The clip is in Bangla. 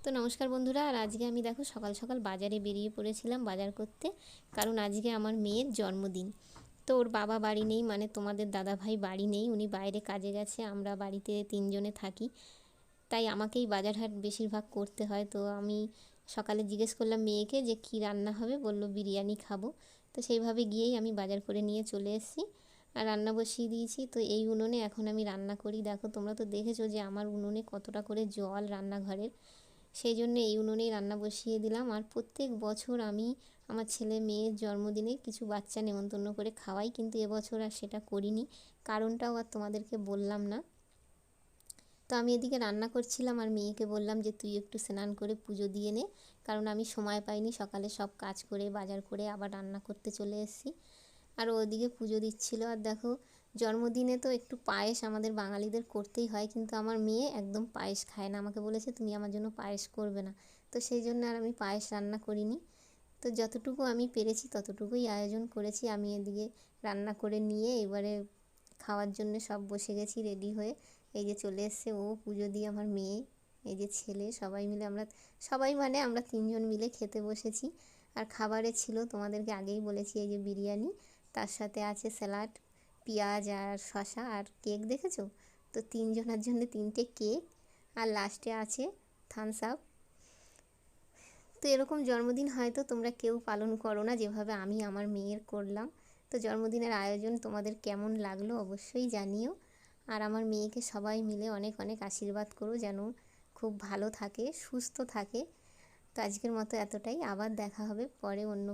তো নমস্কার বন্ধুরা। আর আজকে আমি দেখো সকাল সকাল বাজারে বেরিয়ে পড়েছিলাম বাজার করতে, কারণ আজকে আমার মেয়ের জন্মদিন। তো ওর বাবা বাড়ি নেই, মানে তোমাদের দাদা ভাই বাড়ি নেই, উনি বাইরে কাজে গেছে, আমরা বাড়িতে তিনজনে থাকি। তাই আমাকেই বাজার হাট বেশিরভাগ করতে হয়। তো আমি সকালে জিজ্ঞেস করলাম মেয়েকে যে কী রান্না হবে, বললো বিরিয়ানি খাবো। তো সেইভাবে গিয়েই আমি বাজার করে নিয়ে চলে এসেছি আর রান্না বসিয়ে দিয়েছি। তো এই উনুনে এখন আমি রান্না করি। দেখো তোমরা তো দেখেছো যে আমার উনুনে কতটা করে জল রান্নাঘরের, সেই জন্য এই উনুনেই রান্না বসিয়ে দিলাম। আর প্রত্যেক বছর আমি আমার ছেলে মেয়ের জন্মদিনে কিছু বাচ্চা নেমন্তন্ন করে খাওয়াই, কিন্তু এবছর আর সেটা করিনি, কারণটাও আর তোমাদেরকে বললাম না। তো আমি এদিকে রান্না করছিলাম আর মেয়েকে বললাম যে তুই একটু স্নান করে পুজো দিয়ে নে, কারণ আমি সময় পাইনি, সকালে সব কাজ করে বাজার করে আবার রান্না করতে চলে এসেছি। আর ওদিকে পুজো দিচ্ছিল। আর দেখো, জন্মদিনে তো একটু পায়েস আমাদের বাঙালিদের করতেই হয়, কিন্তু আমার মেয়ে একদম পায়েস খায় না, আমাকে বলেছে তুমি আমার জন্য পায়েস করবে না। তো সেই জন্য আর আমি পায়েস রান্না করিনি। তো যতটুকু আমি পেরেছি ততটুকুই আয়োজন করেছি। আমি এদিকে রান্না করে নিয়ে এবারে খাওয়ার জন্য সব বসে গেছি রেডি হয়ে। এই যে চলে এসছে ও পুজো দিয়ে, আমার মেয়ে, এই যে ছেলে, সবাই মিলে আমরা তিনজন মিলে খেতে বসেছি। আর খাবারে ছিল তোমাদেরকে আগেই বলেছি, এই যে বিরিয়ানি, তার সাথে আছে স্যালাড, পেঁয়াজ আর শসা আর কেক, দেখেছো তো তিনজনের জন্য তিনটে কেক, আর লাস্টে আছে থামস আপ। তো এরকম জন্মদিন হয়তো তোমরা কেউ পালন করো না যেভাবে আমি আমার মেয়ের করলাম। তো জন্মদিনের আয়োজন তোমাদের কেমন লাগলো অবশ্যই জানিও। আর আমার মেয়েকে সবাই মিলে অনেক অনেক আশীর্বাদ করো যেন খুব ভালো থাকে, সুস্থ থাকে। তো আজকের মতো এতটাই, আবার দেখা হবে পরে অন্য